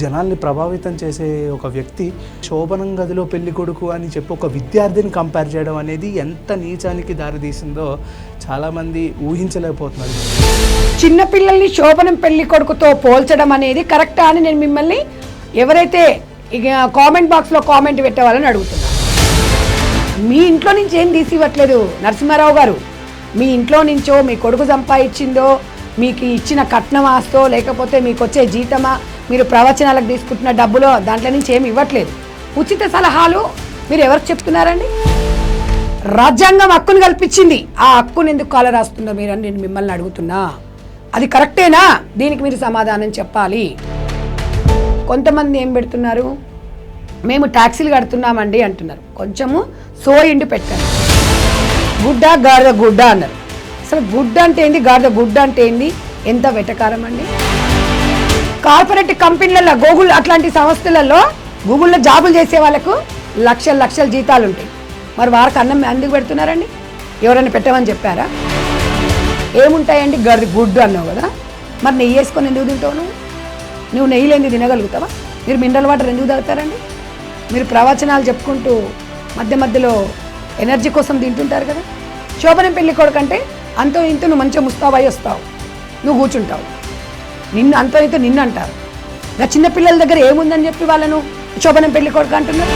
జనాల్ని ప్రభావితం చేసే ఒక వ్యక్తి శోభనం గదిలో పెళ్లి కొడుకు అని చెప్పి ఒక విద్యార్థిని కంపేర్ చేయడం అనేది ఎంత నీచానికి దారితీసిందో చాలామంది ఊహించలేకపోతున్నారు. చిన్నపిల్లల్ని శోభనం పెళ్లి కొడుకుతో పోల్చడం అనేది కరెక్టా అని నేను మిమ్మల్ని ఎవరైతే ఇక కామెంట్ బాక్స్లో కామెంట్ పెట్టేవాళ్ళని అడుగుతున్నా. మీ ఇంట్లో నుంచి ఏం తీసి ఇవ్వట్లేదు నరసింహారావు గారు. మీ ఇంట్లో నుంచో మీ కొడుకు సంపాదించిందో మీకు ఇచ్చిన కట్నం ఆస్తో లేకపోతే మీకు వచ్చే జీతమా మీరు ప్రవచనాలకు తీసుకుంటున్న డబ్బులో దాంట్లో నుంచి ఏమి ఇవ్వట్లేదు. ఉచిత సలహాలు మీరు ఎవరికి చెప్తున్నారండి? రాజ్యాంగం హక్కును కల్పించింది. ఆ హక్కును ఎందుకు కాల రాస్తుందో మీరు అని నేను మిమ్మల్ని అడుగుతున్నా. అది కరెక్టేనా? దీనికి మీరు సమాధానం చెప్పాలి. కొంతమంది ఏం పెడుతున్నారు, మేము ట్యాక్సీలు కడుతున్నామండి అంటున్నారు. కొంచెము సోయిండి పెట్టారు. గుడ్డ గాడిద గుడ్డ అన్నారు. అసలు గుడ్డ అంటే ఏంది, గాడిద గుడ్డ అంటే ఏంది? ఎంత వెటకారం అండి. కార్పొరేట్ కంపెనీలలో గూగుల్ అట్లాంటి సంస్థలలో గూగుల్లో జాబులు చేసే వాళ్ళకు లక్షల లక్షల జీతాలు ఉంటాయి. మరి వారికి అన్నం ఎందుకు పెడుతున్నారండి? ఎవరైనా పెట్టమని చెప్పారా? ఏముంటాయండి? గాడిద గుడ్డు అన్నావు కదా, మరి నెయ్యి వేసుకొని ఎందుకు తింటావు? నువ్వు నెయ్యి లేని తినగలుగుతావా? మీరు మినరల్ వాటర్ ఎందుకు తాగుతారండి? మీరు ప్రవచనాలు చెప్పుకుంటూ మధ్య మధ్యలో ఎనర్జీ కోసం తింటుంటారు కదా. శోభనం పెళ్లి కొడుకు అంటే అంతో ఇంతో నువ్వు మంచిగా ముస్తాబాయి వస్తావు, నువ్వు కూర్చుంటావు. నిన్ను అంతో ఇంతో నిన్ను అంటారు. నా చిన్నపిల్లల దగ్గర ఏముందని చెప్పి వాళ్ళను శోభనం పెళ్లి కొడుకు అంటున్నారు.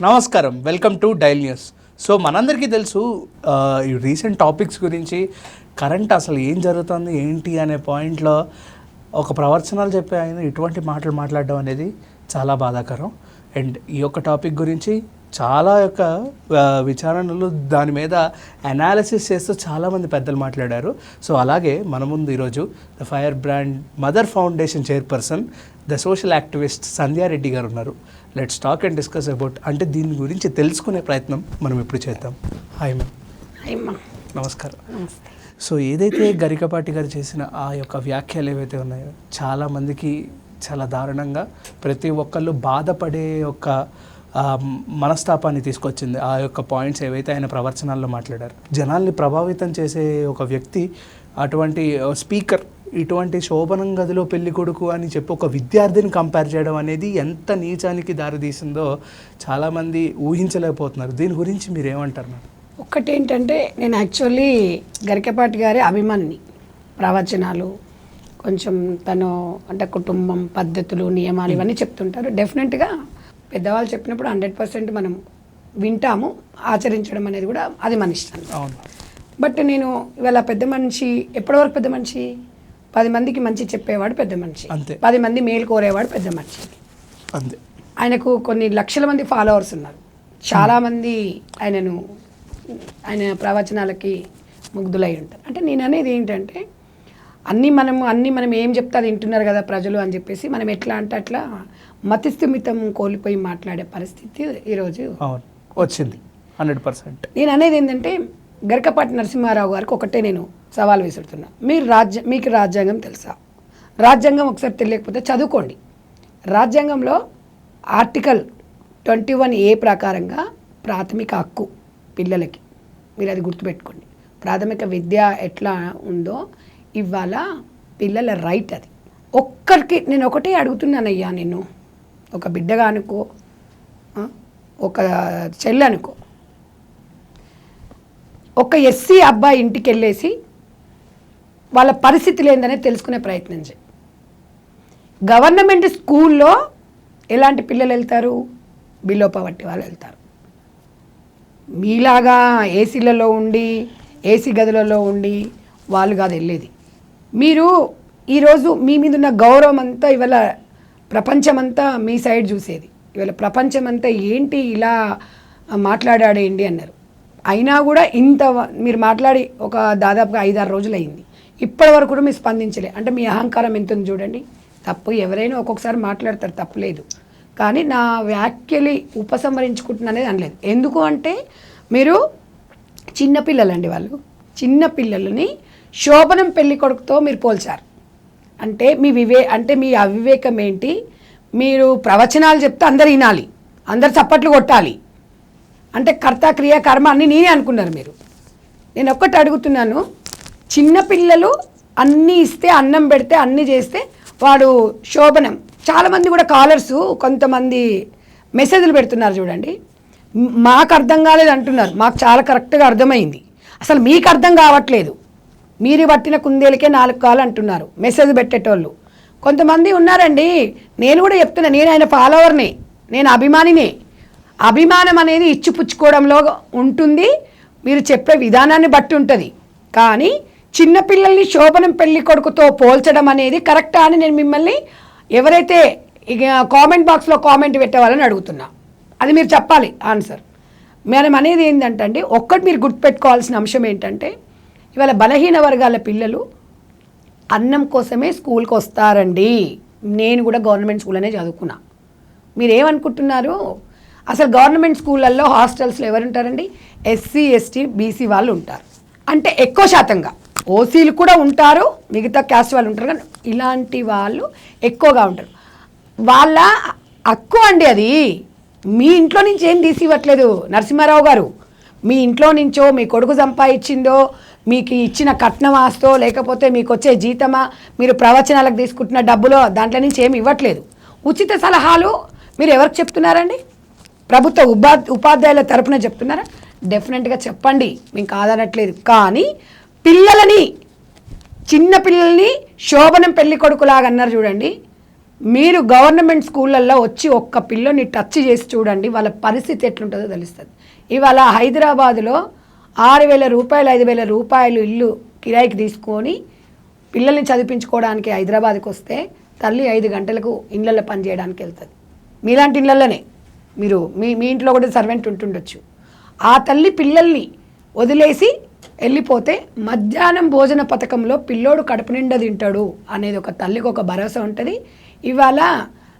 నమస్కారం, welcome to dial news. So మనందరికీ తెలుసు ఈ రీసెంట్ టాపిక్స్ గురించి, కరెంట్ అసలు ఏం జరుగుతుంది ఏంటి అనే పాయింట్లో ఒక ప్రవచనాలు చెప్పే ఆయన ఇటువంటి మాటలు మాట్లాడడం అనేది చాలా బాధాకరం. అండ్ ఈ యొక్క టాపిక్ గురించి చాలా యొక్క విచారణలు దాని మీద అనాలిసిస్ చేస్తూ చాలామంది పెద్దలు మాట్లాడారు. సో అలాగే మన ముందు ఈరోజు the fire brand mother foundation chairperson, the social activist Sandhya Reddy గారు ఉన్నారు. Let's talk and discuss about, అంటే దీని గురించి తెలుసుకునే ప్రయత్నం మనం ఇప్పుడు చేద్దాం. Hi ma'am. నమస్కారం. సో ఏదైతే గరికపాటి గారు చేసిన ఆ యొక్క వ్యాఖ్యలు ఏవైతే ఉన్నాయో చాలామందికి చాలా దారుణంగా ప్రతి ఒక్కళ్ళు బాధపడే యొక్క మనస్తాపాన్ని తీసుకొచ్చింది. ఆ యొక్క పాయింట్స్ ఏవైతే ఆయన ప్రవచనాల్లో మాట్లాడారు, జనాల్ని ప్రభావితం చేసే ఒక వ్యక్తి, అటువంటి స్పీకర్ ఇటువంటి శోభనం గదిలో పెళ్లి కొడుకు అని చెప్పి ఒక విద్యార్థిని కంపేర్ చేయడం అనేది ఎంత నీచానికి దారితీసిందో చాలామంది ఊహించలేకపోతున్నారు. దీని గురించి మీరు ఏమంటారు మ్యామ్? ఒక్కటేంటంటే, నేను యాక్చువల్లీ గరికపాటి గారి అభిమాని. ప్రవచనాలు కొంచెం తను అంటే కుటుంబం, పద్ధతులు, నియమాలు ఇవన్నీ చెప్తుంటారు. డెఫినెట్గా పెద్దవాళ్ళు చెప్పినప్పుడు 100% మనం వింటాము. ఆచరించడం అనేది కూడా అది మన ఇష్టం. బట్ నేను ఇవాళ పెద్ద మనిషి, ఎప్పటివరకు పెద్ద మనిషి? 10 మందికి మంచి చెప్పేవాడు పెద్ద మనిషి, 10 మంది మేలు కోరేవాడు పెద్ద మనిషి. అంతే. ఆయనకు కొన్ని లక్షల మంది ఫాలోవర్స్ ఉన్నారు. చాలామంది ఆయన ప్రవచనాలకి ముగ్ధులై ఉంటారు. అంటే నేను అనేది ఏంటంటే, అన్నీ మనం ఏం చెప్తే అది వింటున్నారు కదా ప్రజలు అని చెప్పేసి మనం ఎట్లా అంటే అట్లా మతిస్థిమితం కోల్పోయి మాట్లాడే పరిస్థితి ఈరోజు వచ్చింది 100%. నేను అనేది ఏంటంటే, గరికపాటి నరసింహారావు గారికి ఒకటే నేను సవాల్ విసురుతున్నా. మీకు రాజ్యాంగం తెలుసా? రాజ్యాంగం ఒకసారి తెలియకపోతే చదువుకోండి. రాజ్యాంగంలో ఆర్టికల్ 21A ప్రకారంగా ప్రాథమిక హక్కు పిల్లలకి, మీరు అది గుర్తుపెట్టుకోండి. ప్రాథమిక విద్య ఎట్లా ఉందో ఇవాళ పిల్లల రైట్ అది. ఒక్కరికి నేను ఒకటే అడుగుతున్నానయ్యా, నేను ఒక బిడ్డగా అనుకో, ఒక చెల్లి అనుకో, ఒక ఎస్సీ అబ్బాయి ఇంటికి వెళ్ళేసి వాళ్ళ పరిస్థితులు ఏందనే తెలుసుకునే ప్రయత్నం చేయి. గవర్నమెంట్ స్కూల్లో ఎలాంటి పిల్లలు వెళ్తారు? బిలో పవర్టీ వాళ్ళు వెళ్తారు. మీలాగా ఏసీలలో ఉండి, ఏసీ గదులలో ఉండి వాళ్ళు కాదు వెళ్ళేది. మీరు ఈరోజు మీ మీద ఉన్న గౌరవం అంతా ఇవాళ ప్రపంచమంతా మీ సైడ్ చూసేది. ఇవాళ ప్రపంచమంతా ఏంటి ఇలా మాట్లాడాడేంటి అన్నారు. అయినా కూడా ఇంత మీరు మాట్లాడి ఒక దాదాపుగా 5-6 రోజులు అయింది. ఇప్పటి వరకు కూడా మీరు స్పందించలే. అంటే మీ అహంకారం ఎంత ఉంది చూడండి. తప్పు ఎవరైనా ఒక్కొక్కసారి మాట్లాడతారు, తప్పులేదు. కానీ నా వ్యాఖ్యలు ఉపసంహరించుకుంటున్నది అనలేదు. ఎందుకు అంటే, మీరు చిన్నపిల్లలండి, వాళ్ళు చిన్నపిల్లలని శోభనం పెళ్లి కొడుకుతో మీరు పోల్చారు. అంటే మీ అవివేకం ఏంటి? మీరు ప్రవచనాలు చెప్తే అందరు వినాలి, అందరు చప్పట్లు కొట్టాలి, అంటే కర్త క్రియ కర్మ అన్నీ నేనే అనుకున్నారు మీరు. నేను ఒక్కటి అడుగుతున్నాను, చిన్నపిల్లలు అన్నీ ఇస్తే, అన్నం పెడితే, అన్నీ చేస్తే వాడు శోభనం, చాలామంది కూడా కాలర్స్ కొంతమంది మెసేజ్లు పెడుతున్నారు చూడండి, మాకు అర్థం కాలేదు అంటున్నారు. మాకు చాలా కరెక్ట్గా అర్థమైంది, అసలు మీకు అర్థం కావట్లేదు, మీరు పట్టిన కుందేలకే 4 కాలు అంటున్నారు మెసేజ్ పెట్టేటోళ్ళు కొంతమంది ఉన్నారండి. నేను కూడా చెప్తున్నా, నేను ఆయన ఫాలోవర్ని, నేను అభిమానినే. అభిమానం అనేది ఇచ్చిపుచ్చుకోవడంలో ఉంటుంది, మీరు చెప్పే విధానాన్ని బట్టి ఉంటుంది. కానీ చిన్నపిల్లల్ని శోభనం పెళ్లి కొడుకుతో పోల్చడం అనేది కరెక్టా అని నేను మిమ్మల్ని ఎవరైతే ఇక కామెంట్ బాక్స్లో కామెంట్ పెట్టేవాళ్ళని అడుగుతున్నా. అది మీరు చెప్పాలి ఆన్సర్. మనం అనేది ఏంటంటే అండి, ఒక్కటి మీరు గుర్తుపెట్టుకోవాల్సిన అంశం ఏంటంటే, ఇవాళ బలహీన వర్గాల పిల్లలు అన్నం కోసమే స్కూల్కి వస్తారండి. నేను కూడా గవర్నమెంట్ స్కూల్ అనే చదువుకున్నా. మీరేమనుకుంటున్నారు, అసలు గవర్నమెంట్ స్కూళ్ళల్లో హాస్టల్స్లో ఎవరు ఉంటారండి? ఎస్సీ ఎస్టీ బీసీ వాళ్ళు ఉంటారు, అంటే ఎక్కువ శాతంగా. ఓసీలు కూడా ఉంటారు, మిగతా క్యాస్ట్ వాళ్ళు ఉంటారు, కానీ ఇలాంటి వాళ్ళు ఎక్కువగా ఉంటారు. వాళ్ళ హక్కు అండి అది. మీ ఇంట్లో నుంచి ఏం తీసి ఇవ్వట్లేదు నరసింహారావు గారు. మీ ఇంట్లో నుంచో మీ కొడుకు సంపాదించిందో, మీకు ఇచ్చిన కట్నం ఆస్తో, లేకపోతే మీకు వచ్చే జీతమా, మీరు ప్రవచనాలకు తీసుకుంటున్న డబ్బులో దాంట్లో నుంచి ఏమి ఇవ్వట్లేదు. ఉచిత సలహాలు మీరు ఎవరికి చెప్తున్నారండి? ప్రభుత్వ ఉపాధ్యాయుల తరపున చెప్తున్నారా? డెఫినెట్గా చెప్పండి, మేము కాదనట్లేదు. కానీ పిల్లలని, చిన్న పిల్లల్ని శోభనం పెళ్లి కొడుకులాగా అన్నారు చూడండి. మీరు గవర్నమెంట్ స్కూళ్ళల్లో వచ్చి ఒక్క పిల్లని టచ్ చేసి చూడండి, వాళ్ళ పరిస్థితి ఎట్లుంటుందో తెలుస్తుంది. ఇవాళ హైదరాబాదులో 6,000 రూపాయలు 5,000 రూపాయలు ఇల్లు కిరాయికి తీసుకొని పిల్లల్ని చదివించుకోవడానికి హైదరాబాద్కి వస్తే తల్లి 5 గంటలకు ఇళ్ళల్లో పని చేయడానికి వెళ్తుంది. మీలాంటి ఇళ్ళల్లోనే మీరు మీ ఇంట్లో కూడా సర్వెంట్ ఉంటుండొచ్చు. ఆ తల్లి పిల్లల్ని వదిలేసి వెళ్ళిపోతే మధ్యాహ్నం భోజన పథకంలో పిల్లోడు కడుపు నిండా తింటాడు అనేది ఒక తల్లికి ఒక భరోసా ఉంటుంది. ఇవాళ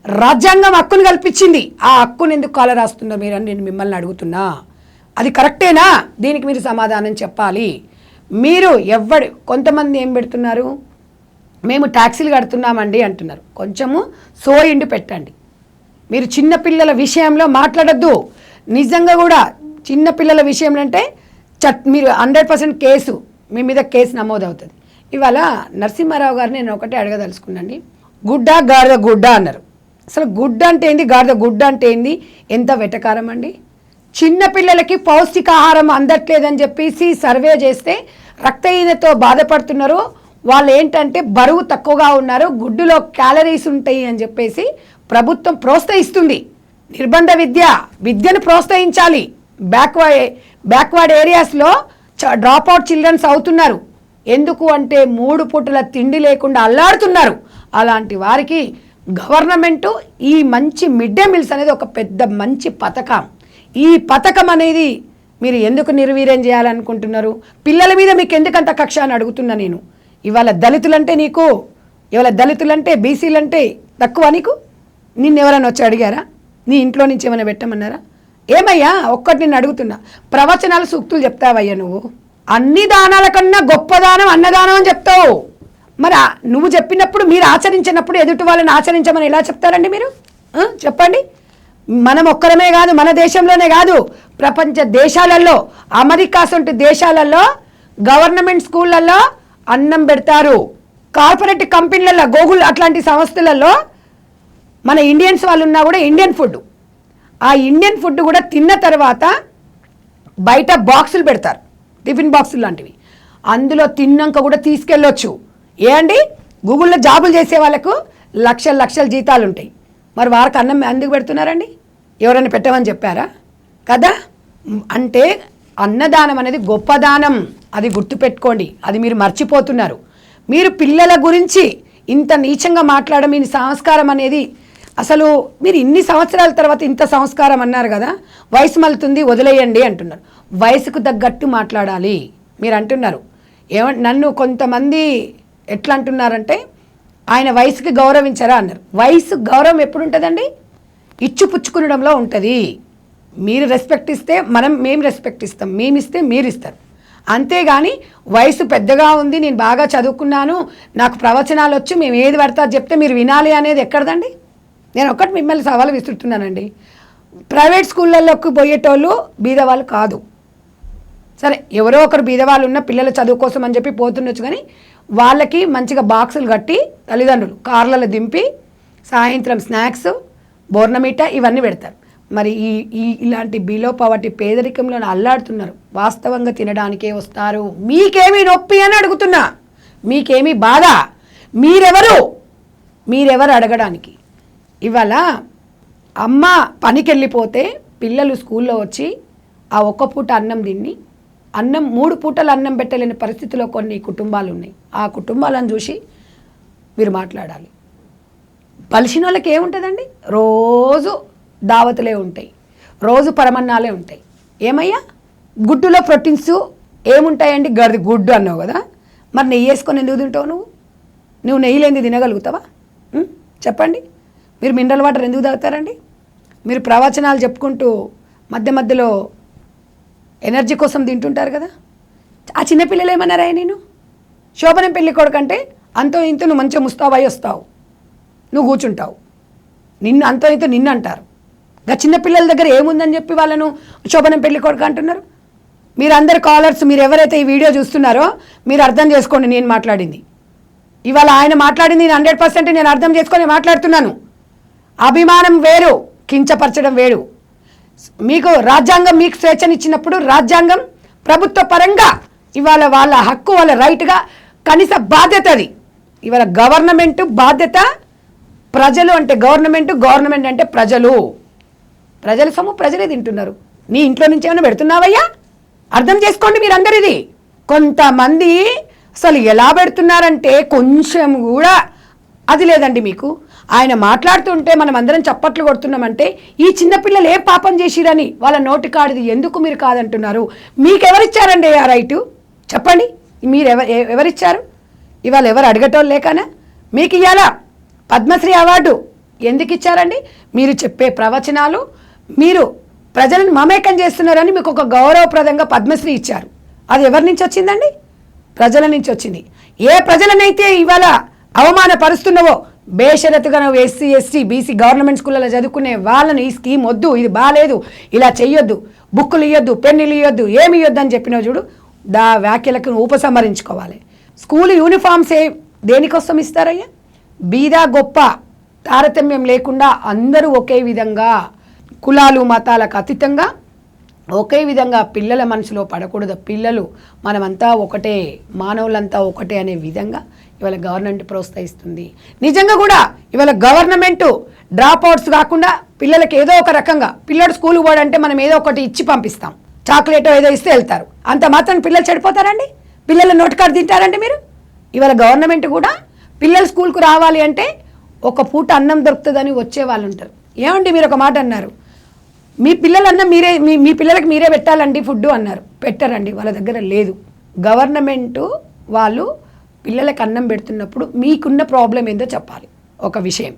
రాజ్యాంగం హక్కును కల్పించింది, ఆ హక్కును ఎందుకు కాల రాస్తున్నారు మీరు అని నేను మిమ్మల్ని అడుగుతున్నా. అది కరెక్టేనా? దీనికి మీరు సమాధానం చెప్పాలి. మీరు కొంతమంది ఏం పెడుతున్నారు, మేము ట్యాక్సీలు కడుతున్నామండి అంటున్నారు. కొంచెము సోయిండి పెట్టండి. మీరు చిన్నపిల్లల విషయంలో మాట్లాడద్దు. నిజంగా కూడా చిన్నపిల్లల విషయంలో అంటే మీరు 100% కేసు, మీ మీద కేసు నమోదు అవుతుంది. ఇవాళ నరసింహారావు గారిని నేను ఒకటే అడగదలుచుకున్నాండి. గుడ్డ గాడిద గుడ్డ అన్నారు. అసలు గుడ్డ అంటే ఏంది, గాడిద గుడ్డ అంటే ఏంది? ఎంత వెటకారం అండి. చిన్నపిల్లలకి పౌష్టికాహారం అందట్లేదని చెప్పేసి సర్వే చేస్తే రక్తహీనతతో బాధపడుతున్నారు. వాళ్ళు ఏంటంటే బరువు తక్కువగా ఉన్నారు, గుడ్డులో క్యాలరీస్ ఉంటాయి అని చెప్పేసి ప్రభుత్వం ప్రోత్సహిస్తుంది. నిర్బంధ విద్యను ప్రోత్సహించాలి. బ్యాక్వర్డ్ ఏరియాస్లో డ్రాప్ అవుట్ చిల్డ్రన్స్ అవుతున్నారు. ఎందుకు అంటే 3 పూటల తిండి లేకుండా అల్లాడుతున్నారు. అలాంటి వారికి గవర్నమెంటు ఈ మంచి మిడ్ డే మీల్స్ అనేది ఒక పెద్ద మంచి పథకం. ఈ పథకం అనేది మీరు ఎందుకు నిర్వీర్యం చేయాలనుకుంటున్నారు? పిల్లల మీద మీకు ఎందుకంత కక్ష అని అడుగుతున్నా నేను. ఇవాళ దళితులంటే బీసీలంటే తక్కువ నీకు? నిన్నెవరైనా వచ్చి అడిగారా? నీ ఇంట్లో నుంచి ఏమైనా పెట్టమన్నారా? ఏమయ్యా, ఒక్కటి నేను అడుగుతున్నా, ప్రవచనాలు సూక్తులు చెప్తావయ్యా నువ్వు. అన్ని దానాల కన్నా గొప్ప దానం అన్నదానం అని చెప్తావు. మరి నువ్వు చెప్పినప్పుడు, మీరు ఆచరించినప్పుడు ఎదుటి వాళ్ళని ఆచరించమని ఎలా చెప్తారండి మీరు? చెప్పండి. మనం ఒక్కరమే కాదు, మన దేశంలోనే కాదు, ప్రపంచ దేశాలలో, అమెరికా వంటి దేశాలలో గవర్నమెంట్ స్కూళ్ళల్లో అన్నం పెడతారు. కార్పొరేట్ కంపెనీలలో, గూగుల్ అట్లాంటి సంస్థలలో మన ఇండియన్స్ వాళ్ళు ఉన్నా కూడా ఇండియన్ ఫుడ్, ఆ ఇండియన్ ఫుడ్ కూడా తిన్న తర్వాత బయట బాక్సులు పెడతారు, టిఫిన్ బాక్సులు లాంటివి. అందులో తిన్నాక కూడా తీసుకెళ్ళొచ్చు. అండి, గూగుల్లో జాబులు చేసే వాళ్ళకు లక్షల జీతాలు ఉంటాయి. మరి వారికి అన్నం ఎందుకు పెడుతున్నారండి? ఎవరైనా పెట్టమని చెప్పారా? కదా. అంటే అన్నదానం అనేది గొప్ప దానం, అది గుర్తుపెట్టుకోండి. అది మీరు మర్చిపోతున్నారు. మీరు పిల్లల గురించి ఇంత నీచంగా మాట్లాడడం, మీ సంస్కారం అనేది అసలు మీరు ఇన్ని సంవత్సరాల తర్వాత ఇంత సంస్కారం అన్నారు కదా, వయసు మలుతుంది వదిలేయండి అంటున్నారు. వయసుకు తగ్గట్టు మాట్లాడాలి మీరు అంటున్నారు. నన్ను కొంతమంది ఎట్లా అంటున్నారంటే, ఆయన వయసుకి గౌరవించరా అన్నారు. వయసు గౌరవం ఎప్పుడు ఉంటుందండి? ఇచ్చిపుచ్చుకునడంలో ఉంటుంది. మీరు రెస్పెక్ట్ ఇస్తే మేము రెస్పెక్ట్ ఇస్తాం, మేమిస్తే మీరు ఇస్తారు. అంతేగాని వయసు పెద్దగా ఉంది, నేను బాగా చదువుకున్నాను, నాకు ప్రవచనాలు వచ్చు, మేము ఏది పడతా చెప్తే మీరు వినాలి అనేది ఎక్కడదండి? నేను ఒకటి మిమ్మల్ని సవాలు విసురుతున్నానండి. ప్రైవేట్ స్కూళ్ళల్లోకి పోయేటోళ్ళు బీదవాళ్ళు కాదు. సరే, ఎవరో ఒకరు బీదవాళ్ళు ఉన్న పిల్లల చదువు కోసం అని చెప్పి పోతుండొచ్చు, కానీ వాళ్ళకి మంచిగా బాక్సులు కట్టి తల్లిదండ్రులు కార్లలో దింపి సాయంత్రం స్నాక్స్ బోర్నమీట ఇవన్నీ పెడతారు. మరి ఇలాంటి బిలో పవర్టీ పేదరికంలో అల్లాడుతున్నారు. వాస్తవంగా తినడానికే వస్తారు. మీకేమీ నొప్పి అని అడుగుతున్నా, మీకేమీ బాధ? మీరెవరు అడగడానికి? ఇవాళ అమ్మ పనికి వెళ్ళిపోతే పిల్లలు స్కూల్లో వచ్చి ఆ ఒక్క పూట అన్నం తిని 3 పూటలు అన్నం పెట్టలేని పరిస్థితిలో కొన్ని కుటుంబాలు ఉన్నాయి. ఆ కుటుంబాలను చూసి మీరు మాట్లాడాలి. పలిసిన వాళ్ళకి ఏముంటుందండి? రోజు దావతులే ఉంటాయి, రోజు పరమన్నాలే ఉంటాయి. ఏమయ్యా గుడ్డులో ప్రోటీన్స్ ఏముంటాయండి? గుడ్డు అన్నావు కదా, మరి నెయ్యి వేసుకొని ఎందుకు తింటావు? నువ్వు నెయ్యి లేనిది తినగలుగుతావా? చెప్పండి. మీరు మినరల్ వాటర్ ఎందుకు తాగుతారండి? మీరు ప్రవచనాలు చెప్పుకుంటూ మధ్యలో ఎనర్జీ కోసం తింటుంటారు కదా. ఆ చిన్నపిల్లలు ఏమన్నారా? నేను శోభనం పెళ్లి కొడుకంటే అంతో ఇంతో నువ్వు మంచిగా ముస్తాబాయి వస్తావు, నువ్వు కూర్చుంటావు, నిన్ను అంతో ఇంతో నిన్ను అంటారు. ఇంకా చిన్నపిల్లల దగ్గర ఏముందని చెప్పి వాళ్ళను శోభనం పెళ్లి కొడుకు అంటున్నారు. మీరు అందరు కాలర్స్, మీరు ఎవరైతే ఈ వీడియో చూస్తున్నారో మీరు అర్థం చేసుకోండి. నేను మాట్లాడింది ఇవాళ ఆయన మాట్లాడింది 100% నేను అర్థం చేసుకొని మాట్లాడుతున్నాను. అభిమానం వేరు, కించపరచడం వేరు. మీకు రాజ్యాంగం మీకు స్వేచ్ఛనిచ్చినప్పుడు రాజ్యాంగం ప్రభుత్వ పరంగా ఇవాళ వాళ్ళ హక్కు, వాళ్ళ రైట్గా కనీస బాధ్యత అది. ఇవాళ గవర్నమెంట్ బాధ్యత, ప్రజలు అంటే గవర్నమెంట్ అంటే ప్రజల సొమ్ము ప్రజలే తింటున్నారు. నీ ఇంట్లో నుంచి ఏమైనా పెడుతున్నావయ్యా? అర్థం చేసుకోండి మీరందరూ. ఇది కొంతమంది అసలు ఎలా పెడుతున్నారంటే కొంచెం కూడా అది లేదండి మీకు. ఆయన మాట్లాడుతుంటే మనం అందరం చప్పట్లు కొడుతున్నామంటే ఈ చిన్నపిల్లలు ఏ పాపం చేసిరని వాళ్ళ నోటి కాడిది ఎందుకు మీరు కాదంటున్నారు? మీకెవరిచ్చారండి ఆ రైటు? చెప్పండి. మీరు ఎవరిచ్చారు? ఇవాళ ఎవరు అడగటం లేకనా? మీకు ఇవ్వాలా పద్మశ్రీ అవార్డు ఎందుకు ఇచ్చారండి? మీరు చెప్పే ప్రవచనాలు, మీరు ప్రజలను మమేకం చేస్తున్నారని మీకు ఒక గౌరవప్రదంగా పద్మశ్రీ ఇచ్చారు. అది ఎవరి నుంచి వచ్చిందండి? ప్రజల నుంచి వచ్చింది. ఏ ప్రజలనైతే ఇవాళ అవమానపరుస్తున్నావో బేషరతుగా నువ్వు ఎస్సీ ఎస్టీ బీసీ గవర్నమెంట్ స్కూళ్ళలో చదువుకునే వాళ్ళని ఈ స్కీమ్ వద్దు, ఇది బాగాలేదు, ఇలా చెయ్యొద్దు, బుక్కులు ఇవ్వద్దు, పెన్నులు ఇవ్వద్దు, ఏమి ఇవ్వద్దు అని చెప్పినావు చూడు, వ్యాఖ్యలకు ఉపసంహరించుకోవాలి. స్కూల్ యూనిఫామ్స్ దేనికోసం ఇస్తారయ్యా? బీద గొప్ప తారతమ్యం లేకుండా అందరూ ఒకే విధంగా, కులాలు మతాలకు అతీతంగా ఒకే విధంగా పిల్లల మనసులో పడకూడదు. పిల్లలు మనమంతా ఒకటే, మానవులంతా ఒకటే అనే విధంగా ఇవాళ గవర్నమెంట్ ప్రోత్సహిస్తుంది. నిజంగా కూడా ఇవాళ గవర్నమెంట్ డ్రాప్ అవుట్స్ కాకుండా పిల్లలకి ఏదో ఒక రకంగా, పిల్లడు స్కూల్కి పోవాలంటే మనం ఏదో ఒకటి ఇచ్చి పంపిస్తాం, చాక్లెట్ ఏదో ఇస్తే వెళ్తారు. అంత మాత్రం పిల్లలు చెడిపోతారండి? పిల్లల నోటికాడు తింటారండి మీరు? ఇవాళ గవర్నమెంట్ కూడా పిల్లలు స్కూల్కు రావాలి అంటే ఒక పూట అన్నం దొరుకుతుందని వచ్చే వాళ్ళు ఉంటారు. ఏమండి మీరు ఒక మాట అన్నారు, మీ పిల్లలన్నా మీరే మీ పిల్లలకి మీరే పెట్టాలండి ఫుడ్ అన్నారు. పెట్టరండి, వాళ్ళ దగ్గర లేదు. గవర్నమెంటు వాళ్ళు పిల్లలకు అన్నం పెడుతున్నప్పుడు మీకున్న ప్రాబ్లం ఏందో చెప్పాలి. ఒక విషయం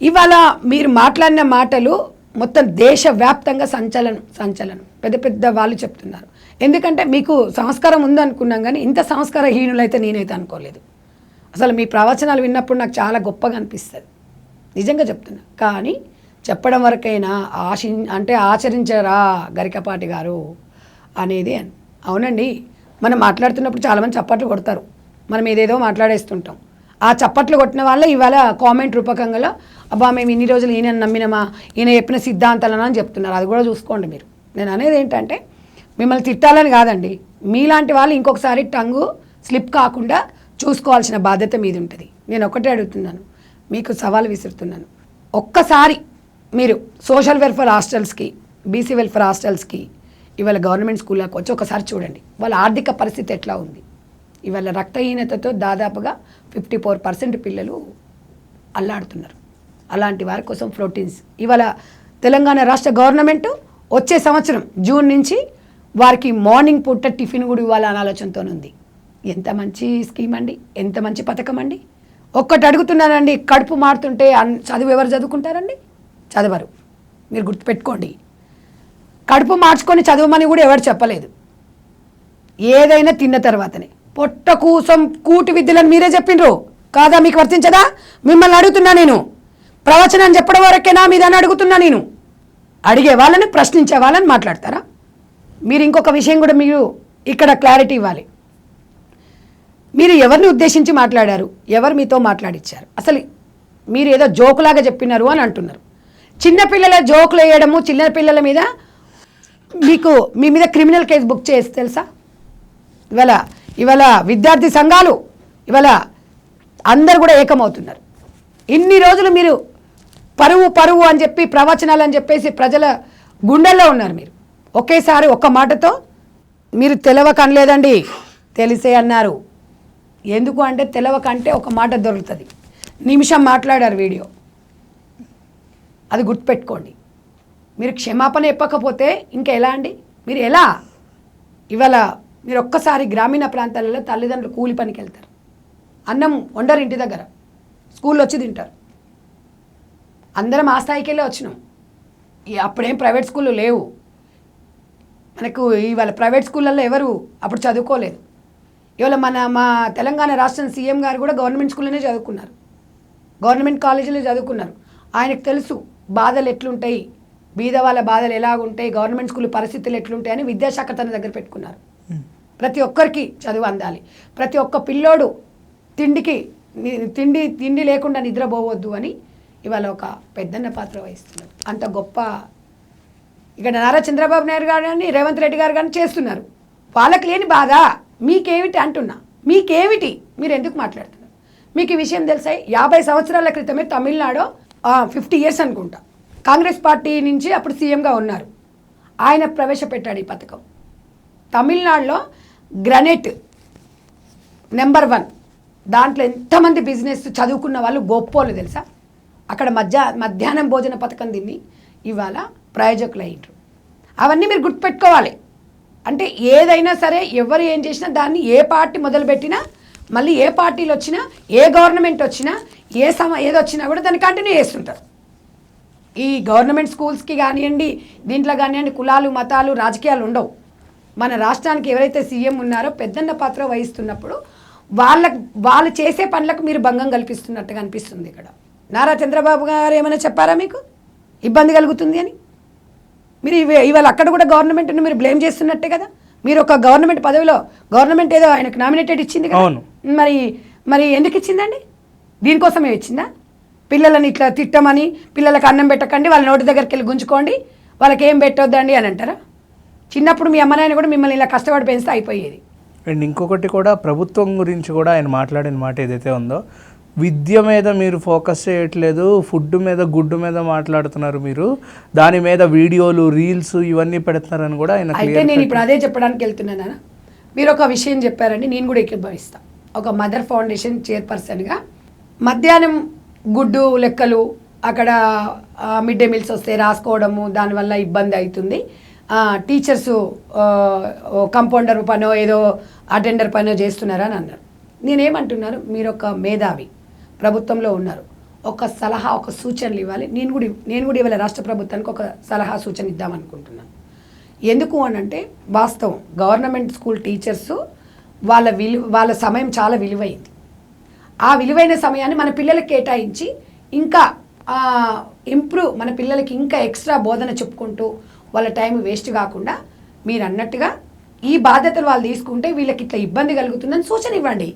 ఇవాళ మీరు మాట్లాడిన మాటలు మొత్తం దేశవ్యాప్తంగా సంచలనం పెద్ద పెద్ద వాళ్ళు చెప్తున్నారు. ఎందుకంటే మీకు సంస్కారం ఉందనుకున్నాం కానీ ఇంత సంస్కారహీనులైతే నేనైతే అనుకోలేదు. అసలు మీ ప్రవచనాలు విన్నప్పుడు నాకు చాలా గొప్పగా అనిపిస్తుంది, నిజంగా చెప్తున్నా. కానీ చెప్పడం వరకైనా ఆచరించరా గరికపాటి గారు అనేది అవునండి. మనం మాట్లాడుతున్నప్పుడు చాలామంది చప్పట్లు కొడతారు, మనం ఏదేదో మాట్లాడేస్తుంటాం. ఆ చప్పట్లు కొట్టిన వాళ్ళే ఇవాళ కామెంట్ రూపకంగా అబ్బా మేము ఇన్ని రోజులు ఈయన నమ్మినమా, ఈయన చెప్పిన సిద్ధాంతాలనా అని చెప్తున్నారు. అది కూడా చూసుకోండి మీరు. నేను అనేది ఏంటంటే మిమ్మల్ని తిట్టాలని కాదండి, మీలాంటి వాళ్ళు ఇంకొకసారి టంగు స్లిప్ కాకుండా చూసుకోవాల్సిన బాధ్యత మీది ఉంటుంది. నేను ఒకటే అడుగుతున్నాను, మీకు సవాల్ విసురుతున్నాను. ఒక్కసారి మీరు సోషల్ వెల్ఫేర్ హాస్టల్స్కి, బీసీ వెల్ఫేర్ హాస్టల్స్కి, ఇవాళ గవర్నమెంట్ స్కూల్లోకి వచ్చి ఒకసారి చూడండి వాళ్ళ ఆర్థిక పరిస్థితి ఎట్లా ఉంది. ఇవాళ రక్తహీనతతో దాదాపుగా 54% పిల్లలు అల్లాడుతున్నారు. అలాంటి వారి కోసం ప్రోటీన్స్ ఇవాళ తెలంగాణ రాష్ట్ర గవర్నమెంట్ వచ్చే సంవత్సరం జూన్ నుంచి వారికి మార్నింగ్ పూట టిఫిన్ కూడా ఇవ్వాలనే ఆలోచనతో ఉంది. ఎంత మంచి స్కీమ్ అండి, ఎంత మంచి పథకం అండి. ఒక్కటి అడుగుతున్నానండి, కడుపు మారుతుంటే చదువు ఎవరు చదువుకుంటారండి? చదవరు. మీరు గుర్తుపెట్టుకోండి, కడుపు మార్చుకొని చదవమని కూడా ఎవరు చెప్పలేదు. ఏదైనా తిన్న తర్వాతనే. పొట్ట కూసం కూటి విద్యలను మీరే చెప్పిండ్రు కాదా? మీకు వర్తించదా? మిమ్మల్ని అడుగుతున్నా నేను. ప్రవచనం చెప్పడం వరకేనా మీదని అడుగుతున్నా నేను. అడిగే వాళ్ళని, ప్రశ్నించే వాళ్ళని మాట్లాడతారా? మీరు ఇంకొక విషయం కూడా మీరు ఇక్కడ క్లారిటీ ఇవ్వాలి. మీరు ఎవరిని ఉద్దేశించి మాట్లాడారు, ఎవరు మీతో మాట్లాడిచ్చారు, అసలు మీరు ఏదో జోకులాగా చెప్పినారు అని అంటున్నారు. చిన్నపిల్లల జోకులు వేయడము, చిన్నపిల్లల మీద మీ మీద క్రిమినల్ కేసు బుక్ చేసి తెలుసా? ఇవాళ విద్యార్థి సంఘాలు ఇవాళ అందరు కూడా ఏకమవుతున్నారు. ఇన్ని రోజులు మీరు పరువు అని చెప్పి ప్రవచనాలు అని చెప్పేసి ప్రజల గుండెల్లో ఉన్నారు. మీరు ఒకేసారి ఒక్క మాటతో మీరు తెలవకనలేదండి, తెలిసే అన్నారు. ఎందుకు అంటే తెలవకంటే ఒక మాట దొరుకుతుంది. నిమిషం మాట్లాడారు వీడియో, అది గుర్తుపెట్టుకోండి. మీరు క్షమాపణ చెప్పకపోతే ఇంకా ఎలా అండి? మీరు ఎలా ఇవాళ మీరు ఒక్కసారి గ్రామీణ ప్రాంతాలలో తల్లిదండ్రులు కూలి పనికి వెళ్తారు, అన్నం వండరు ఇంటి దగ్గర, స్కూల్లో వచ్చి తింటారు. అందరం ఆ స్థాయికి వెళ్ళి వచ్చినాం. అప్పుడేం ప్రైవేట్ స్కూళ్ళు లేవు మనకు. ఇవాళ ప్రైవేట్ స్కూళ్ళల్లో ఎవరు అప్పుడు చదువుకోలేదు. ఇవాళ మా తెలంగాణ రాష్ట్రం సీఎం గారు కూడా గవర్నమెంట్ స్కూల్లోనే చదువుకున్నారు, గవర్నమెంట్ కాలేజీలో చదువుకున్నారు. ఆయనకు తెలుసు బాధలు ఎట్లుంటాయి, బీద వాళ్ళ బాధలు ఎలాగుంటాయి, గవర్నమెంట్ స్కూల్ పరిస్థితులు ఎట్లుంటాయి అని విద్యాశాఖ తన దగ్గర పెట్టుకున్నారు. ప్రతి ఒక్కరికి చదువు అందాలి, ప్రతి ఒక్క పిల్లోడు తిండి లేకుండా నిద్రపోవద్దు అని ఇవాళ ఒక పెద్దన్న పాత్ర వహిస్తున్నారు. అంత గొప్ప ఇక్కడ నారా చంద్రబాబు నాయుడు గారు కానీ రేవంత్ రెడ్డి గారు కానీ చేస్తున్నారు. వాళ్ళకి లేని బాధ మీకేమిటి అంటున్నా, మీకేమిటి? మీరు ఎందుకు మాట్లాడుతున్నారు? మీకు ఈ విషయం తెలుసా? 50 సంవత్సరాల క్రితమే తమిళనాడు 50 years అనుకుంటా, కాంగ్రెస్ పార్టీ నుంచి అప్పుడు సీఎంగా ఉన్నారు. ఆయన ప్రవేశపెట్టాడు ఈ పథకం. తమిళనాడులో గ్రనైట్ నెంబర్ 1, దాంట్లో ఎంతమంది బిజినెస్ చదువుకున్న వాళ్ళు గొప్పోళ్ళు తెలుసా? అక్కడ మధ్యాహ్నం భోజన పథకం దీన్ని ఇవాళ ప్రయోజకులు అయ్యారు. అవన్నీ మీరు గుర్తుపెట్టుకోవాలి. అంటే ఏదైనా సరే ఎవరు ఏం చేసినా దాన్ని ఏ పార్టీ మొదలుపెట్టినా మళ్ళీ ఏ పార్టీలు వచ్చినా ఏ గవర్నమెంట్ వచ్చినా ఏదొచ్చినా కూడా దాన్ని కంటిన్యూ చేస్తుంటారు. ఈ గవర్నమెంట్ స్కూల్స్కి కానివ్వండి, దీంట్లో కానివ్వండి కులాలు మతాలు రాజకీయాలు ఉండవు. మన రాష్ట్రానికి ఎవరైతే సీఎం ఉన్నారో పెద్దన్న పాత్ర వహిస్తున్నప్పుడు వాళ్ళు చేసే పనులకు మీరు భంగం కల్పిస్తున్నట్టుగా అనిపిస్తుంది. ఇక్కడ నారా చంద్రబాబు గారు ఏమైనా చెప్పారా మీకు ఇబ్బంది కలుగుతుంది అని? మీరు ఇవాళ అక్కడ కూడా గవర్నమెంట్ని మీరు బ్లేమ్ చేస్తున్నట్టే కదా. మీరు ఒక గవర్నమెంట్ పదవిలో గవర్నమెంట్ ఏదో ఆయనకు నామినేటెడ్ ఇచ్చింది కదా, మరి ఎందుకు ఇచ్చిందండి? దీనికోసమే ఇచ్చిందా? పిల్లలని ఇట్లా తిట్టమని, పిల్లలకు అన్నం పెట్టకండి, వాళ్ళ నోటి దగ్గరికి వెళ్ళి గుంజుకోండి, వాళ్ళకి ఏం పెట్టొద్దండి అని అంటారా? చిన్నప్పుడు మీ అమ్మ నాయన కూడా మిమ్మల్ని ఇలా కష్టపడి పెంచితే అయిపోయేది. అండ్ ఇంకొకటి కూడా ప్రభుత్వం గురించి కూడా ఆయన మాట్లాడిన మాట ఏదైతే ఉందో, విద్య మీద మీరు ఫోకస్ చేయట్లేదు, ఫుడ్ మీద గుడ్డు మీద మాట్లాడుతున్నారు, మీరు దాని మీద వీడియోలు రీల్స్ ఇవన్నీ పెడుతున్నారని కూడా ఆయన. అయితే నేను ఇప్పుడు అదే చెప్పడానికి వెళ్తున్నానా? మీరు ఒక విషయం చెప్పారండి, నేను కూడా ఏకీభవిస్తాను. ఒక మదర్ ఫౌండేషన్ చైర్పర్సన్గా మధ్యాహ్నం గుడ్డు లెక్కలు అక్కడ మిడ్ డే మీల్స్ వస్తే రాసుకోవడము, దానివల్ల ఇబ్బంది అవుతుంది, టీచర్సు కంపౌండర్ పనో ఏదో అటెండర్ పనో చేస్తున్నారని అన్నారు. నేనేమంటున్నారు, మీరు ఒక మేధావి, ప్రభుత్వంలో ఉన్నారు, ఒక సలహా ఒక సూచనలు ఇవ్వాలి. నేను కూడా ఇవాళ రాష్ట్ర ప్రభుత్వానికి ఒక సలహా సూచన ఇద్దామనుకుంటున్నాను. ఎందుకు అనంటే వాస్తవం గవర్నమెంట్ స్కూల్ టీచర్సు వాళ్ళ సమయం చాలా విలువైంది. ఆ విలువైన సమయాన్ని మన పిల్లలకి కేటాయించి ఇంకా మన పిల్లలకి ఇంకా ఎక్స్ట్రా బోధన చెప్పుకుంటూ వాళ్ళ టైం వేస్ట్ కాకుండా మీరు అన్నట్టుగా ఈ బాధ్యతలు వాళ్ళు తీసుకుంటే వీళ్ళకి ఇట్లా ఇబ్బంది కలుగుతుందని సూచన ఇవ్వండి.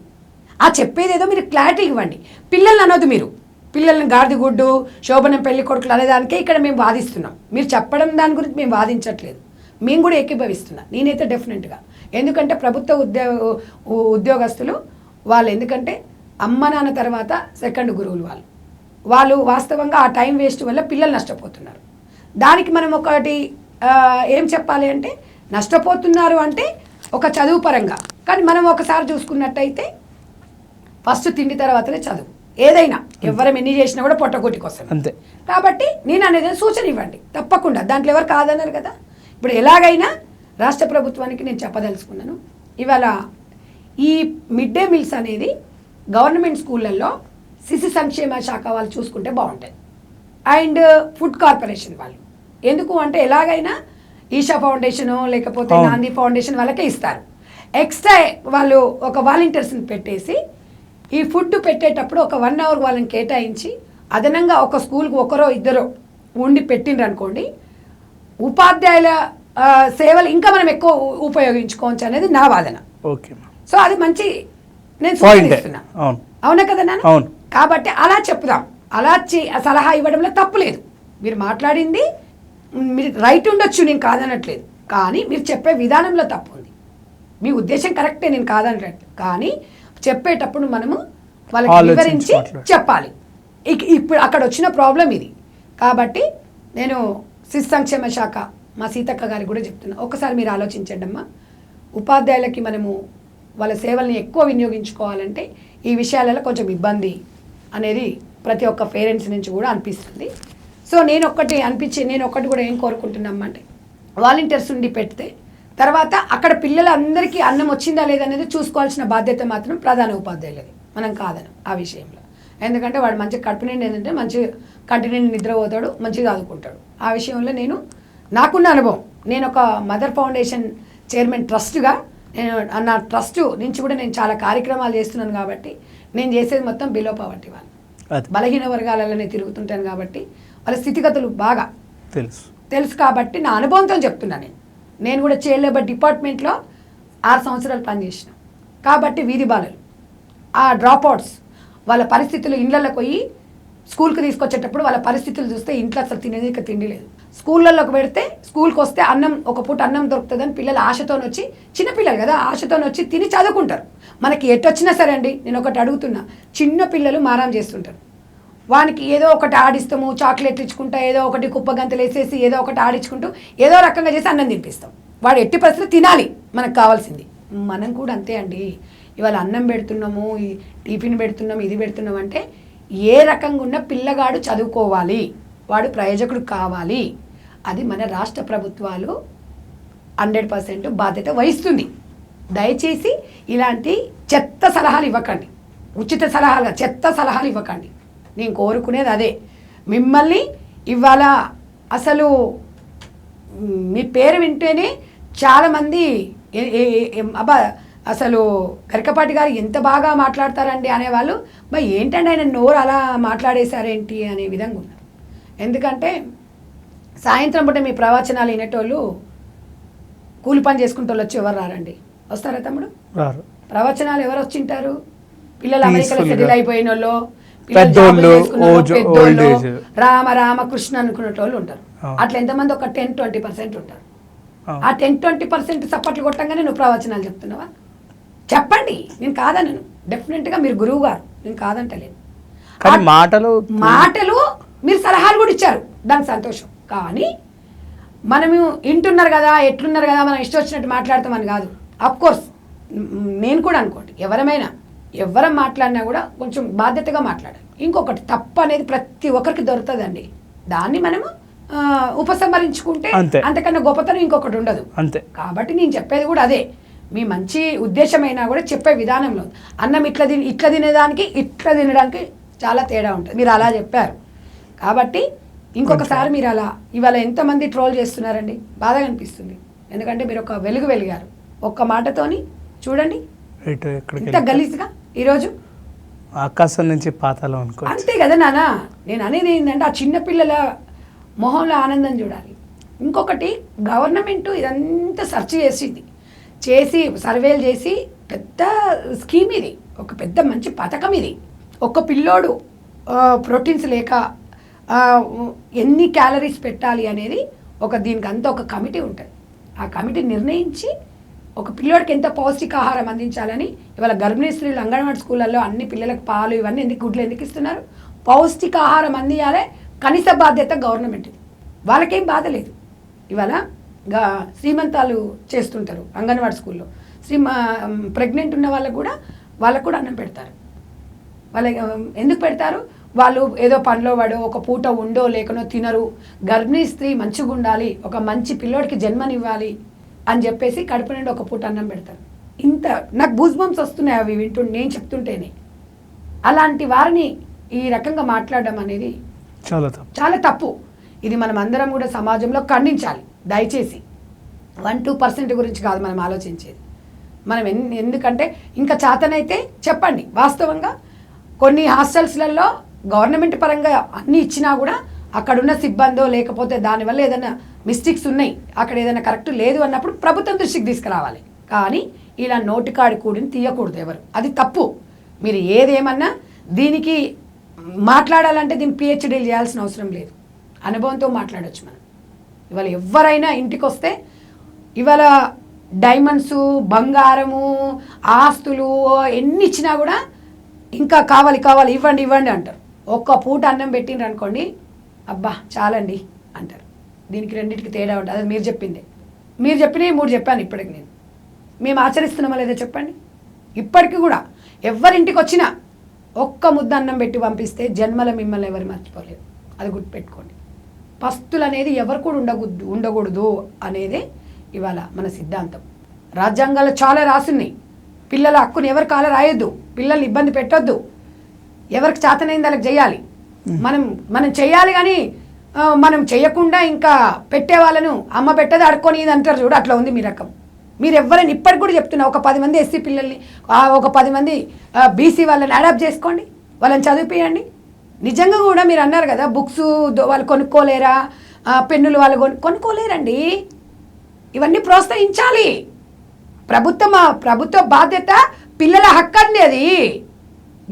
ఆ చెప్పేదేదో మీరు క్లారిటీ ఇవ్వండి. పిల్లల్ని అనొద్దు, మీరు పిల్లల్ని గాడిదగుడ్డు శోభనం పెళ్లి కొడుకులు అనేదానికే ఇక్కడ మేము వాదిస్తున్నాం. మీరు చెప్పడం దాని గురించి మేము వాదించట్లేదు, మేము కూడా ఏకీభవిస్తున్నాం. నేనైతే డెఫినెట్గా, ఎందుకంటే ప్రభుత్వ ఉద్యోగస్తులు వాళ్ళు, ఎందుకంటే అమ్మ నాన్న తర్వాత సెకండ్ గురువులు వాళ్ళు వాస్తవంగా ఆ టైం వేస్ట్ వల్ల పిల్లలు నష్టపోతున్నారు. దానికి మనం ఒకటి ఏం చెప్పాలి అంటే, నష్టపోతున్నారు అంటే ఒక చదువు పరంగా, కానీ మనం ఒకసారి చూసుకున్నట్టయితే ఫస్ట్ తిండి తర్వాతనే చదువు. ఏదైనా ఎవరం ఎన్ని చేసినా కూడా పొట్టగొట్టికి వస్తుంది అంతే. కాబట్టి నేను అనేది సూచన ఇవ్వండి తప్పకుండా, దాంట్లో ఎవరు కాదన్నారు కదా. ఇప్పుడు ఎలాగైనా రాష్ట్ర ప్రభుత్వానికి నేను చెప్పదలుచుకున్నాను, ఇవాళ ఈ మిడ్ డే మీల్స్ అనేది గవర్నమెంట్ స్కూళ్ళల్లో శిశు సంక్షేమ శాఖ వాళ్ళు చూసుకుంటే బాగుంటుంది, అండ్ ఫుడ్ కార్పొరేషన్ వాళ్ళు. ఎందుకు అంటే ఎలాగైనా ఈషా ఫౌండేషను లేకపోతే నాంది ఫౌండేషన్ వాళ్ళకే ఇస్తారు. ఎక్స్ట్రా వాళ్ళు ఒక వాలంటీర్స్ని పెట్టేసి ఈ ఫుడ్ పెట్టేటప్పుడు ఒక 1 hour వాళ్ళని కేటాయించి అదనంగా ఒక స్కూల్కి ఒకరో ఇద్దరో ఉండి పెట్టిండ్రు అనుకోండి, ఉపాధ్యాయుల సేవలు ఇంకా మనం ఎక్కువ ఉపయోగించుకోవచ్చు అనేది నా వాదన. ఓకే. సో అది మంచి నేను పాయింట్ సూచన అవును అవునా కదా నాన్న? అవును. కాబట్టి అలా చెప్దాం, అలా సలహా ఇవ్వడంలో తప్పు లేదు. మీరు మాట్లాడింది మీరు రైట్ ఉండొచ్చు, నేను కాదనట్లేదు, కానీ మీరు చెప్పే విధానంలో తప్పు ఉంది. మీ ఉద్దేశం కరెక్టే, నేను కాదనట్లేదు, కానీ చెప్పేటప్పుడు మనము వాళ్ళకి వివరించి చెప్పాలి. ఇప్పుడు అక్కడ వచ్చిన ప్రాబ్లం ఇది. కాబట్టి నేను శిశు సంక్షేమ శాఖ మా సీతక్క గారికి కూడా చెప్తున్నా, ఒకసారి మీరు ఆలోచించండి అమ్మా. ఉపాధ్యాయులకి మనము వాళ్ళ సేవల్ని ఎక్కువ వినియోగించుకోవాలంటే ఈ విషయాలలో కొంచెం ఇబ్బంది అనేది ప్రతి ఒక్క పేరెంట్స్ నుంచి కూడా అనిపిస్తుంది. సో నేను ఒక్కటి కూడా ఏం కోరుకుంటున్నామంటే, వాలంటీర్స్ ఉండి పెడితే తర్వాత అక్కడ పిల్లలందరికీ అన్నం వచ్చిందా లేదనేది చూసుకోవాల్సిన బాధ్యత మాత్రం ప్రధాన ఉపాధ్యాయులది, మనం కాదనం ఆ విషయంలో. ఎందుకంటే వాడు మంచి కడుపు నిండి ఏంటంటే మంచి కంటి నిండి నిద్రపోతాడు, మంచిగా చదువుకుంటాడు. ఆ విషయంలో నాకున్న అనుభవం, నేను ఒక మదర్ ఫౌండేషన్ చైర్మన్ ట్రస్ట్గా నా ట్రస్ట్ నుంచి కూడా నేను చాలా కార్యక్రమాలు చేస్తున్నాను. కాబట్టి నేను చేసేది మొత్తం బిలో పవర్టీ వాళ్ళు, బలహీన వర్గాలలోనే తిరుగుతుంటాను. కాబట్టి వాళ్ళ స్థితిగతులు బాగా తెలుసు కాబట్టి నా అనుభవంతో చెప్తున్నాను. నేను కూడా చైల్డ్ లేబర్ డిపార్ట్మెంట్లో 6 సంవత్సరాలు పనిచేసిన. కాబట్టి వీధి బాలలు, ఆ డ్రాప్అవుట్స్, వాళ్ళ పరిస్థితులు ఇళ్ళకి పోయి స్కూల్కి తీసుకొచ్చేటప్పుడు వాళ్ళ పరిస్థితులు చూస్తే ఇంట్లో అసలు తినేది ఇక తిండి లేదు. స్కూళ్ళల్లోకి పెడితే స్కూల్కి వస్తే అన్నం, ఒక పూట అన్నం దొరుకుతుందని పిల్లలు ఆశతో వచ్చి, చిన్నపిల్లలు కదా ఆశతో వచ్చి తిని చదువుకుంటారు. మనకి ఎట్టొచ్చినా సరే అండి, నేను ఒకటి అడుగుతున్నా, చిన్న పిల్లలు మారం చేస్తుంటారు. వానికి ఏదో ఒకటి ఆడిస్తాము, చాక్లెట్ ఇచ్చుకుంటా, ఏదో ఒకటి కుప్ప గంతలు వేసేసి ఏదో ఒకటి ఆడించుకుంటూ ఏదో రకంగా చేసి అన్నం తినిపిస్తాం. వాడు ఎట్టి పరిస్థితులు తినాలి, మనకు కావాల్సింది. మనం కూడా అంతే అండి. ఇవాళ అన్నం పెడుతున్నాము, ఈ టిఫిన్ పెడుతున్నాము, ఇది పెడుతున్నాం అంటే ఏ రకంగా ఉన్న పిల్లగాడు చదువుకోవాలి, వాడు ప్రయోజకుడు కావాలి. అది మన రాష్ట్ర ప్రభుత్వాలు 100% బాధ్యత వహిస్తుంది. దయచేసి ఇలాంటి చెత్త సలహాలు ఇవ్వకండి, ఉచిత సలహాలు, చెత్త సలహాలు ఇవ్వకండి. నేను కోరుకునేది అదే. మిమ్మల్ని ఇవాళ అసలు మీ పేరు వింటేనే చాలామంది అబ్బా అసలు గరికపాటి గారు ఎంత బాగా మాట్లాడతారండి అనేవాళ్ళు, మరి ఏంటంటే ఆయన నోరు అలా మాట్లాడేశారేంటి అనే విధంగా ఉన్నారు. ఎందుకంటే సాయంత్రం పూట మీ ప్రవచనాలు వినేటోళ్ళు కూలి పని చేసుకుంటోళ్ళు వచ్చి ఎవరు రారండి? వస్తారా తమ్ముడు? ప్రవచనాలు ఎవరు వచ్చింటారు? పిల్లలు అమెరికాలో సెటిల్ అయిపోయిన వాళ్ళు, పెద్దోళ్ళు, రామ రామకృష్ణ అనుకునేటోళ్ళు ఉంటారు. అట్లా ఎంతమంది? ఒక 10-20% ఉంటారు. ఆ 10-20% సపోర్ట్లు కొట్టంగానే నువ్వు ప్రవచనాలు చెప్తున్నావా? చెప్పండి, నేను కాదనను. డెఫినెట్గా మీరు గురువు గారు, నేను కాదంటలేను. మాటలు మీరు సలహాలు కూడా ఇచ్చారు, దానికి సంతోషం. కానీ మనము వింటున్నారు కదా, ఎట్లున్నారు కదా, మనం ఇష్టం వచ్చినట్టు మాట్లాడతామని కాదు. అఫ్కోర్స్ నేను కూడా అనుకోండి, ఎవరం మాట్లాడినా కూడా కొంచెం బాధ్యతగా మాట్లాడాలి. ఇంకొకటి, తప్పు అనేది ప్రతి ఒక్కరికి దొరుకుతుందండి. దాన్ని మనము ఉపసంహరించుకుంటే అంతకన్నా గొప్పతనం ఇంకొకటి ఉండదు. అంతే. కాబట్టి నేను చెప్పేది కూడా అదే. మీ మంచి ఉద్దేశమైనా కూడా చెప్పే విధానంలో అన్నం ఇట్లా తినేదానికి ఇట్లా తినడానికి చాలా తేడా ఉంటుంది. మీరు అలా చెప్పారు కాబట్టి ఇంకొకసారి మీరు అలా ఇవాళ ఎంతమంది ట్రోల్ చేస్తున్నారండి, బాధగా అనిపిస్తుంది. ఎందుకంటే మీరు ఒక వెలిగారు ఒక్క మాటతోని. చూడండి ఎంత గలీజ్గా ఈరోజు ఆకాశం నుంచి పాతాళం అనుకో. అంతే కదా నాన్న, నేను అనేది ఏంటంటే ఆ చిన్నపిల్లల మొహంలో ఆనందం చూడాలి. ఇంకొకటి, గవర్నమెంట్ ఇదంతా సెర్చ్ చేసి సర్వేలు చేసి పెద్ద స్కీమ్ ఇది, ఒక పెద్ద మంచి పథకం ఇది. ఒక పిల్లోడు ప్రోటీన్స్ లేక ఎన్ని క్యాలరీస్ పెట్టాలి అనేది దీనికి అంతా ఒక కమిటీ ఉంటుంది. ఆ కమిటీ నిర్ణయించి ఒక పిల్లోడికి ఎంత పౌష్టికాహారం అందించాలని. ఇవాళ గర్భిణీ స్త్రీలు అంగన్వాడీ స్కూళ్ళల్లో అన్ని పిల్లలకు పాలు ఇవన్నీ గుడ్లు ఎందుకు ఇస్తున్నారు? పౌష్టికాహారం అందియాలే, కనీస బాధ్యత గవర్నమెంట్. వాళ్ళకేం బాధ లేదు. ఇవాళ శ్రీమంతాలు చేస్తుంటారు అంగన్వాడీ స్కూల్లో. ప్రెగ్నెంట్ ఉన్న వాళ్ళకు కూడా అన్నం పెడతారు. వాళ్ళకి ఎందుకు పెడతారు? వాళ్ళు ఏదో పనిలో వాడో ఒక పూట ఉండో లేకనో తినరు. గర్భిణీ స్త్రీ మంచిగా ఉండాలి, ఒక మంచి పిల్లోడికి జన్మనివ్వాలి అని చెప్పేసి కడుపు నుండి ఒక పూట అన్నం పెడతారు. ఇంత నాకు బూస్ బంప్స్ వస్తున్నాయి అవి నేను చెప్తుంటేనే. అలాంటి వారిని ఈ రకంగా మాట్లాడడం అనేది చాలా తప్పు. ఇది మనం అందరం కూడా సమాజంలో ఖండించాలి. దయచేసి 1-2% గురించి కాదు మనం ఆలోచించేది. మనం ఎందుకంటే ఇంకా చేతనైతే చెప్పండి. వాస్తవంగా కొన్ని హాస్టల్స్లలో గవర్నమెంట్ పరంగా అన్నీ ఇచ్చినా కూడా అక్కడున్న సిబ్బందో లేకపోతే దానివల్ల ఏదైనా మిస్టేక్స్ ఉన్నాయి, అక్కడ ఏదైనా కరెక్ట్ లేదు అన్నప్పుడు ప్రభుత్వం దృష్టికి తీసుకురావాలి. కానీ ఇలా నోటికాడి కూడిని తీయకూడదు ఎవరు. అది తప్పు. మీరు ఏదేమన్నా దీనికి మాట్లాడాలంటే దీన్ని పిహెచ్డీలు చేయాల్సిన అవసరం లేదు, అనుభవంతో మాట్లాడొచ్చు మనం. ఇవాళ ఎవరైనా ఇంటికి వస్తే ఇవాళ డైమండ్స్, బంగారము, ఆస్తులు ఎన్ని ఇచ్చినా కూడా ఇంకా కావాలి కావాలి ఇవ్వండి ఇవ్వండి అంటారు. ఒక్క పూట అన్నం పెట్టిండ్రు అనుకోండి, అబ్బా చాలండి అంటారు. దీనికి రెండింటికి తేడా ఉంటుంది. అది మీరు చెప్పిందే. మీరు చెప్పినవి 3 చెప్పాను ఇప్పటికి. నేను మేము ఆచరిస్తున్నామా లేదా చెప్పండి. ఇప్పటికి కూడా ఎవరింటికి వచ్చినా ఒక్క ముద్ద అన్నం పెట్టి పంపిస్తే జన్మల మిమ్మల్ని ఎవరు మర్చిపోలేరు. అది గుర్తుపెట్టుకోండి. పస్తులు అనేది ఎవరు కూడా ఉండకూడదు అనేది ఇవాళ మన సిద్ధాంతం. రాజ్యాంగాలు చాలా రాసున్నాయి. పిల్లల హక్కుని ఎవరు కాల రాయొద్దు, పిల్లల్ని ఇబ్బంది పెట్టొద్దు, ఎవరికి చేతనైంది వాళ్ళకి చేయాలి. మనం చేయాలి కానీ మనం చేయకుండా ఇంకా పెట్టే వాళ్ళను అమ్మ పెట్టదు అడుక్కొని ఇది అంటారు చూడు, అట్లా ఉంది మీ రకం. మీరు ఎవరైనా ఇప్పటికి కూడా చెప్తున్నా, ఒక 10 మంది ఎస్సీ పిల్లల్ని, ఒక 10 మంది బీసీ వాళ్ళని అడాప్ట్ చేసుకోండి, వాళ్ళని చదివిపియండి. నిజంగా కూడా మీరు అన్నారు కదా బుక్స్ వాళ్ళు కొనుక్కోలేరా, పెన్నులు వాళ్ళు కొనుక్కోలేరండి. ఇవన్నీ ప్రోత్సహించాలి. ప్రభుత్వ బాధ్యత, పిల్లల హక్కు అండి అది.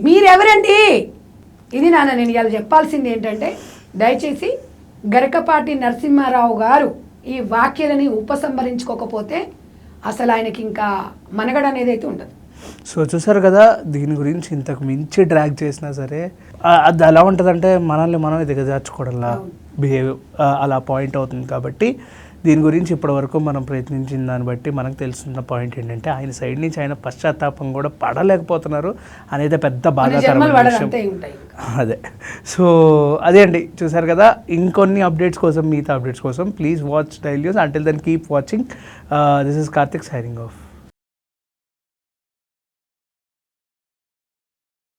మీరెవరండి? ఇది నాన్న నేను ఇవాళ చెప్పాల్సింది ఏంటంటే, దయచేసి గరికపాటి నరసింహారావు గారు ఈ వ్యాఖ్యలని ఉపసంహరించుకోకపోతే అసలు ఆయనకి ఇంకా మనగడ అనేది అయితే ఉండదు. సో చూసారు కదా, దీని గురించి ఇంతకు మించి డ్రాగ్ చేసినా సరే అది ఎలా ఉంటుందంటే మనల్ని మనం దిగజార్చుకోవడంలా బిహేవ్ అలా పాయింట్ అవుతుంది. కాబట్టి దీని గురించి ఇప్పటివరకు మనం ప్రయత్నించిన దాన్ని బట్టి మనకు తెలుస్తున్న పాయింట్ ఏంటంటే, ఆయన సైడ్ నుంచి ఆయన పశ్చాత్తాపం కూడా పడలేకపోతున్నారు అనేది పెద్ద బాధాకరమైన విషయం. అదే. సో అదే అండి, చూసారు కదా. ఇంకొన్ని అప్డేట్స్ కోసం, మిగతా అప్డేట్స్ కోసం please watch daily news. Until then keep watching. This is Karthik signing of.